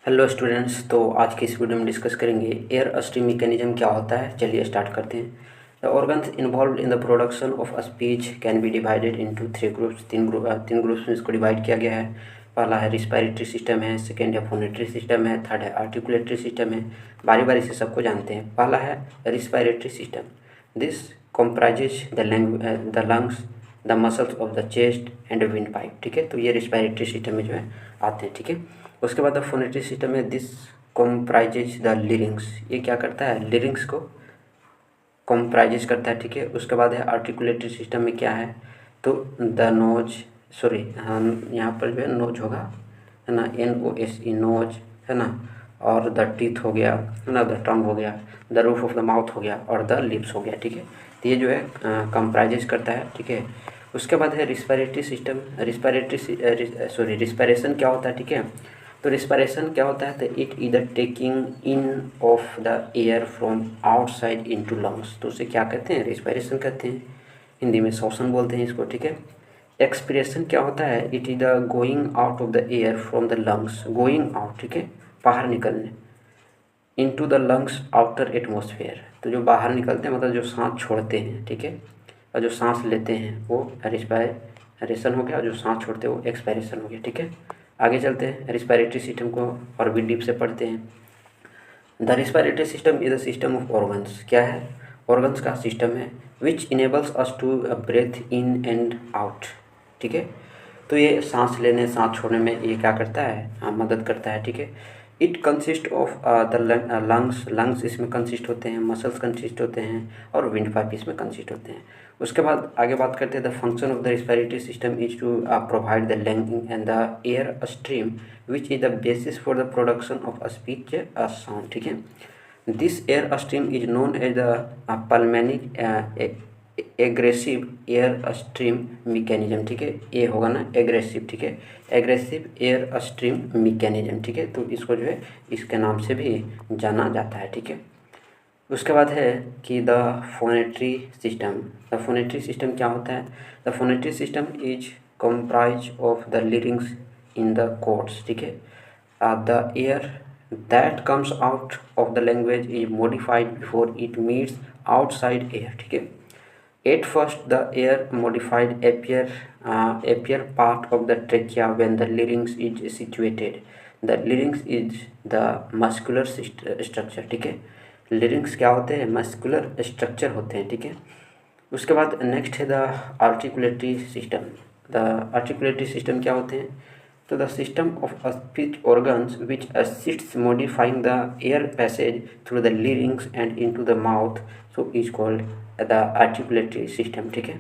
Hello students. तो आज की इस वीडियो में डिस्कस करेंगे एयर स्ट्रीम मैकेनिज्म क्या होता है। चलिए स्टार्ट करते हैं। The organs involve in the production of speech can be divided into three groups. तीन ग्रुप्स में इसको डिवाइड किया गया है। पहला है रिस्पायरेटरी सिस्टम है, सेकेंड है फोनेटरी सिस्टम है, थर्ड है आर्टिकुलेटरी सिस्टम है। बारी बारी से सबको जानते हैं। पहला है respiratory system. This comprises the lungs, the muscles of the chest and wind pipe. ठीक है, तो ये रिस्पायरेटरी सिस्टम में जो है आते हैं। ठीक है, उसके बाद द फोनेटरी सिस्टम में दिस कॉम्प्राइजेज द लिरिंग्स। ये क्या करता है, लिरिंग्स को कॉम्प्राइजेज करता है। ठीक है, उसके बाद है आर्टिकुलेटरी सिस्टम में क्या है, तो द नोज, सॉरी यहाँ पर जो है नोज होगा, है ना, NOSE नोज, है ना, और द टीथ हो गया, है ना, द टंग हो गया, the roof of the mouth हो गया और द लिप्स हो गया। ठीक है, तो ये जो है कंप्राइजेज करता है। ठीक है, उसके बाद है रिस्पायरेटरी सिस्टम। रिस्पायरेशन क्या होता है। ठीक है, तो रिस्पायरेशन क्या होता है, तो इट इधर taking in of the air from outside into lungs. तो उसे क्या कहते हैं, रिस्पायरेशन कहते हैं। हिंदी में श्वसन बोलते हैं इसको। ठीक है, एक्सपिरेशन क्या होता है, it is the going out of the air from the lungs, going out, ठीक है, बाहर निकलने, into the lungs outer atmosphere. तो जो बाहर निकलते हैं मतलब जो सांस छोड़ते हैं। ठीक है, और जो सांस लेते हैं वो रिस्पायरेशन हो गया, और जो सांस छोड़ते हैं वो एक्सपायरेशन हो गया। ठीक है, आगे चलते हैं, रिस्पायरेटरी सिस्टम को और भी डीप से पढ़ते हैं। The respiratory system is the system of organs. क्या है, ऑर्गन्स का सिस्टम है, which enables us to breathe in and out. ठीक है, तो ये सांस लेने सांस छोड़ने में ये क्या करता है, मदद करता है। ठीक है, it consist of the lungs, lungs इसमें कंसिस्ट होते हैं, मसल्स कंसिस्ट होते हैं और विंड पाइप इसमें कंसिस्ट होते हैं। उसके बाद आगे बात करते हैं, the function of the respiratory system is to provide the lunging and the air stream which is the basis for the production of speech sound. ठीक है, this air stream is known as the pulmonic egressive air stream mechanism. ठीक है, ये होगा ना aggressive. ठीक है, aggressive air stream mechanism. ठीक है, तो इसको जो है इसके नाम से भी जाना जाता है। ठीक है, उसके बाद है कि the phonatory system. The phonatory system क्या होता है, the phonatory system is comprise of the larynx in the cords. ठीक है, the air that comes out of the language is modified before it meets outside air. ठीक है, at first the air modified appear part of the trachea when the larynx is situated. The larynx is the muscular structure। ठीक है, larynx क्या होते हैं, muscular structure होते हैं। ठीक है, उसके बाद नेक्स्ट है the articulatory system. The articulatory system क्या होते हैं, तो the system of speech organs which assists modifying the air passage through the larynx and into the mouth, so is called the articulatory system. ठीक है,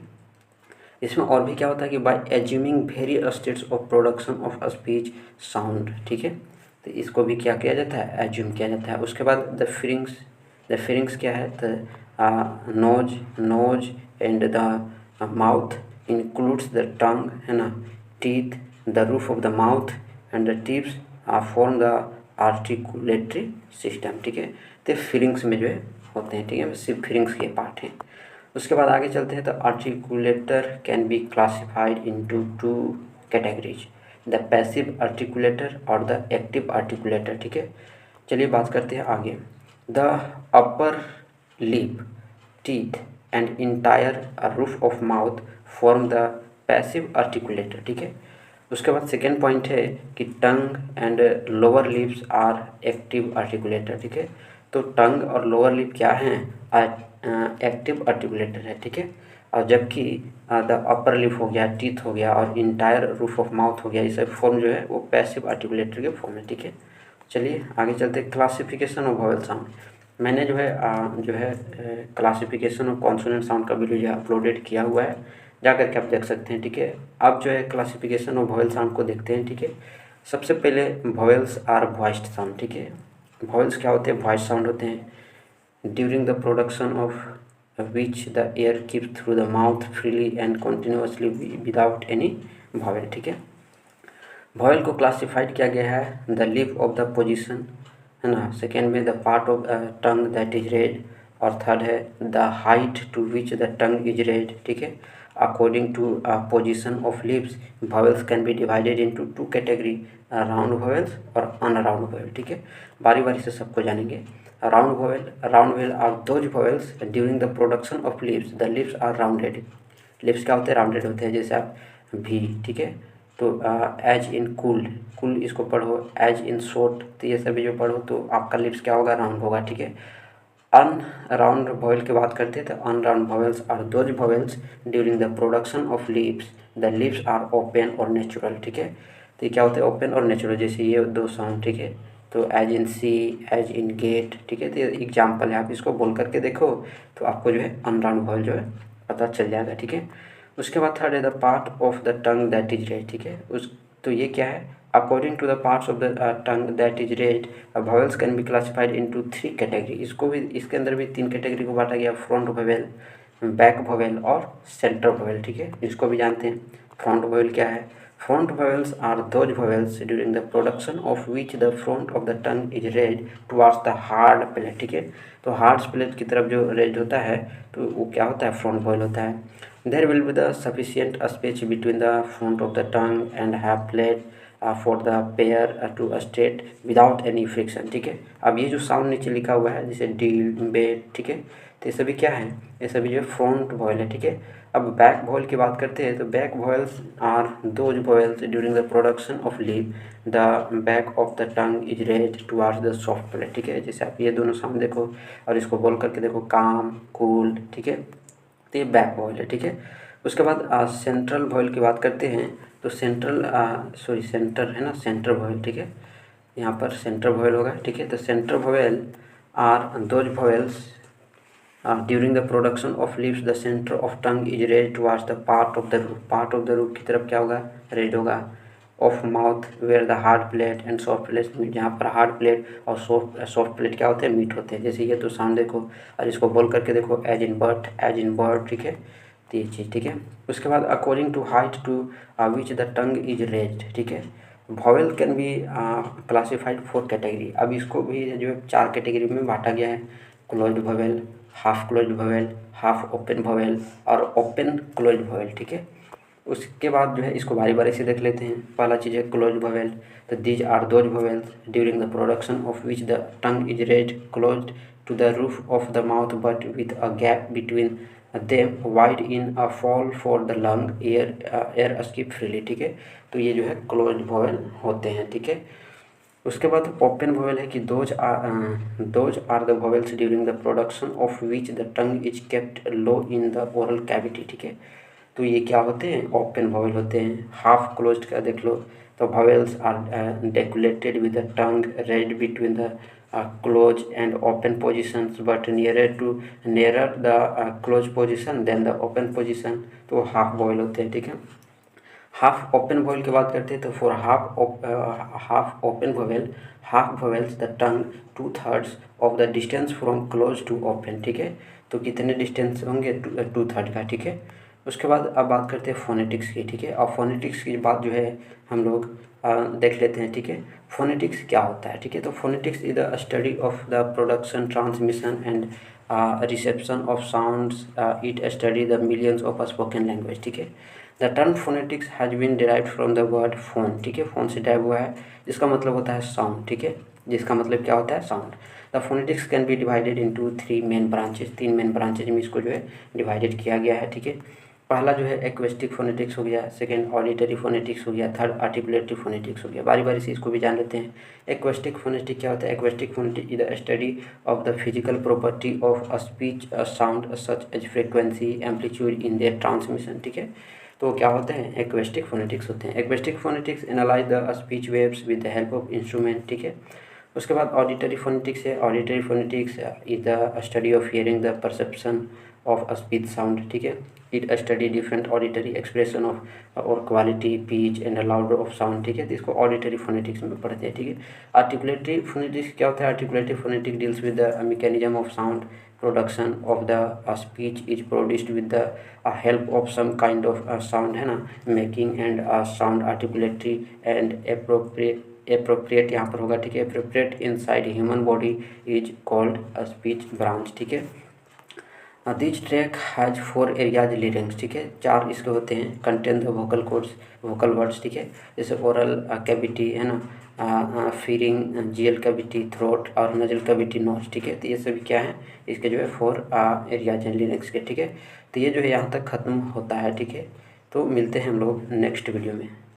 इसमें और भी क्या होता है कि by assuming various states of production of speech sound. ठीक है, तो इसको भी क्या किया जाता है, एज्यूम किया जाता है। उसके बाद द फेरिंग्स क्या है, the nose and the mouth includes the tongue, है ना, teeth, the roof of the mouth and the tips form the articulatory system. ठीक है, तो फिरिंग्स में जो है होते हैं। ठीक है, सिर्फ फिरिंग्स के पार्ट हैं। उसके बाद आगे चलते हैं, तो articulator can be classified into two categories, the passive articulator और द एक्टिव आर्टिकुलेटर। ठीक है, चलिए बात करते हैं आगे। The upper lip, teeth and entire roof of mouth form the passive articulator. ठीक है, उसके बाद सेकेंड पॉइंट है कि tongue and lower lips are active articulator. ठीक है, तो टंग और लोअर लिप क्या हैं, एक्टिव आर्टिकुलेटर है। ठीक है, और जबकि द अपर लिप हो गया, टीथ हो गया और इंटायर रूफ ऑफ माउथ हो गया, ये सब फॉर्म जो है वो पैसिव आर्टिकुलेटर के फॉर्म है। ठीक है, चलिए आगे चलते हैं, क्लासिफिकेशन ऑफ वॉवेल साउंड। मैंने जो है क्लासिफिकेशन ऑफ कॉन्सोनेंट साउंड का वीडियो जो है अपलोडेड किया हुआ है, जा करके आप देख सकते हैं। ठीक है, अब जो है क्लासिफिकेशन ऑफ वॉवेल साउंड को देखते हैं। ठीक है, सबसे पहले वॉवेल्स आर वॉइस्ड साउंड। ठीक है, वॉवेल्स क्या होते हैं, वॉइस साउंड होते हैं। During the production of which the air keep through the mouth freely and continuously without any vowel. ठीक है, वॉवेल को क्लासिफाइड किया गया है, the lip of the position, है ना, सेकेंड में the part of tongue that is raised, और थर्ड है the height to which the tongue is raised. ठीक है, according to position of lips vowels can be divided into two category, round vowels और अनराउंड vowel. ठीक है, बारी बारी से सबको जानेंगे। Round vowel are those vowels during the production of lips the lips are rounded. Lips क्या होते हैं? राउंडेड होते हैं, जैसे आप भी। ठीक है, तो एज इन कूल इसको पढ़ो, एज इन शॉर्ट, तो ये सभी जो पढ़ो तो आपका लिप्स क्या होगा? राउंड होगा। ठीक है, अनराउंड वॉवेल की बात करते हैं तो unrounded vowels are those vowels during the production of lips the lips are open और नेचुरल। ठीक है, तो ये क्या होता है? ओपन और नेचुरल, जैसे ये दो साउंड। ठीक है, तो as in see, as in get. ठीक है, तो ये एग्जाम्पल है, आप इसको बोल करके देखो तो आपको जो है अनराउंड वॉवेल जो है पता चल जाएगा। ठीक है, उसके बाद थर्ड है the part of the tongue that is raised. ठीक है, तो ये क्या है? According to the parts of the tongue that is raised vowels can be classified into 3 category. इसको भी, इसके अंदर भी 3 कैटेगरी को बांटा गया, फ्रंट वॉवेल, बैक वॉवेल और सेंटर वॉवेल। ठीक है, इसको भी जानते हैं। फ्रंट वॉवेल क्या है? Front vowels are those vowels during the production of which the front of the tongue is raised towards the hard palate. ठीक है, तो हार्ड प्लेट की तरफ जो रेड होता है तो वो क्या होता है? फ्रंट वॉवेल होता है। There will be the sufficient space between the front of the tongue and half palate for the pair to straight without any friction. ठीक है, अब ये जो साउंड नीचे लिखा हुआ है जैसे डील, बेट, ठीक है, तो ये सभी क्या है? ये सभी जो है फ्रंट वॉवेल है। ठीक है, अब बैक वॉवेल की बात करते हैं तो back vowels are those vowels during the production of lip the back of the tongue is raised towards the soft palate. ठीक है, जैसे आप ये दोनों साउंड देखो और इसको बोल करके देखो, काम, कूल। ठीक है, तो ये बैक वॉवेल है। ठीक है, उसके बाद सेंट्रल वॉवेल की बात करते हैं तो सेंटर है ना, सेंटर वॉवेल। ठीक है, यहाँ पर सेंटर वॉवेल होगा। ठीक है, तो center vowel are those vowels during the production of lips the center of tongue is raised towards the part of the roof. Part of the roof की तरफ क्या होगा? रेड होगा। Of mouth where the hard palate and soft palate meet, जहाँ पर hard palate और soft palate क्या होते हैं? मीट होते हैं। जैसे ये तो साउंड देखो और इसको बोल करके देखो, as in but, as in bird. ठीक है, तो ये चीज़। ठीक है, उसके बाद according to height to which the tongue is raised. ठीक है, vowel can be classified 4 category. अब इसको भी जो है 4 कैटेगरी में बांटा गया है। Closed vowel, half closed vowel, half open vowel और ओपन क्लोज्ड वॉवेल। ठीक है, उसके बाद जो है इसको बारी बारी से देख लेते हैं। पहला चीज़ है क्लोज्ड वॉवेल, तो these are those vowels during the production of which the tongue is raised closed to the roof of the mouth but with a gap between them wide in a fall for the lung air skip freely. ठीक है, तो ये जो है closed vowel होते हैं। ठीक है, उसके बाद ओपन वॉवेल है कि those are the vowels during the production of which the tongue is kept low in the oral cavity. ठीक है, तो ये क्या होते हैं? ओपन वॉवेल होते हैं। हाफ क्लोज्ड का देख लो, तो vowels are articulated with the tongue raised between the close and open positions but nearer the close position than the open position, तो हाफ वॉवेल होते हैं। ठीक है, हाफ ओपन वॉवेल की बात करते हैं तो for half open vowel half vowels the tongue 2/3 of the distance from close to open. ठीक है, तो कितने डिस्टेंस होंगे? 2/3 का। ठीक है, उसके बाद अब बात करते हैं फोनेटिक्स की। ठीक है, और फोनेटिक्स की बात जो है हम लोग देख लेते हैं। ठीक है, फोनेटिक्स क्या होता है? ठीक है, तो phonetics is the study of the production, transmission and reception of sounds. It study the millions of spoken language. ठीक है, the term phonetics has been derived from the word phone. ठीक है, फोन से डिराइव हुआ है, जिसका मतलब होता है साउंड। ठीक है, जिसका मतलब क्या होता है? Sound. The phonetics can be divided into 3 main branches. 3 main branches में इसको जो है डिवाइडेड किया गया है। ठीक है, पहला जो है एक्वेस्टिक फोनेटिक्स हो गया, सेकंड ऑडिटरी फोनेटिक्स हो गया, थर्ड आर्टिकुलेटरी फोनेटिक्स हो गया। बारी बारी से इसको भी जान लेते हैं। एक्वेस्टिक फोनेटिक क्या होता है? Acoustic phonetic is the study of the physical property of a speech sound such as frequency, amplitude in their transmission. ठीक है, तो क्या होते हैं? एक्वेस्टिक फोनेटिक्स होते हैं। Acoustic phonetics analyze the speech waves with the help of instrument. ठीक है, उसके बाद ऑडिटरी फोनेटिक्स है। Auditory phonetics is the study of hearing the perception of speech sound. ठीक है, it study different auditory expression of और quality, pitch and louder of sound. ठीक है, तो इसको ऑडिटरी फोनेटिक्स में पढ़ते हैं। ठीक है, आर्टिकुलेटरी फोनेटिक्स क्या होता है? Articulatory phonetics deals with the mechanism of sound production of the speech is produced with the help of some kind of sound, है ना, making and sound articulatory and appropriate यहाँ पर होगा। ठीक है, appropriate inside human body is called speech branch. ठीक है, this track has 4 areas larynx, ठीक है, 4 इसके होते हैं, contain the vocal cords, vocal words, ठीक है, जैसे ओरल कैविटी है ना, फीरिंग, जीएल कैविटी, थ्रोट और नजल कैविटी, नोज, ठीक है। तो ये सभी क्या है, इसके जो है 4 एरियाज हैं लिरिक्स के, ठीक है। तो ये जो है यहाँ तक ख़त्म होता है, ठीक है। तो मिलते हैं हम लोग नेक्स्ट वीडियो में।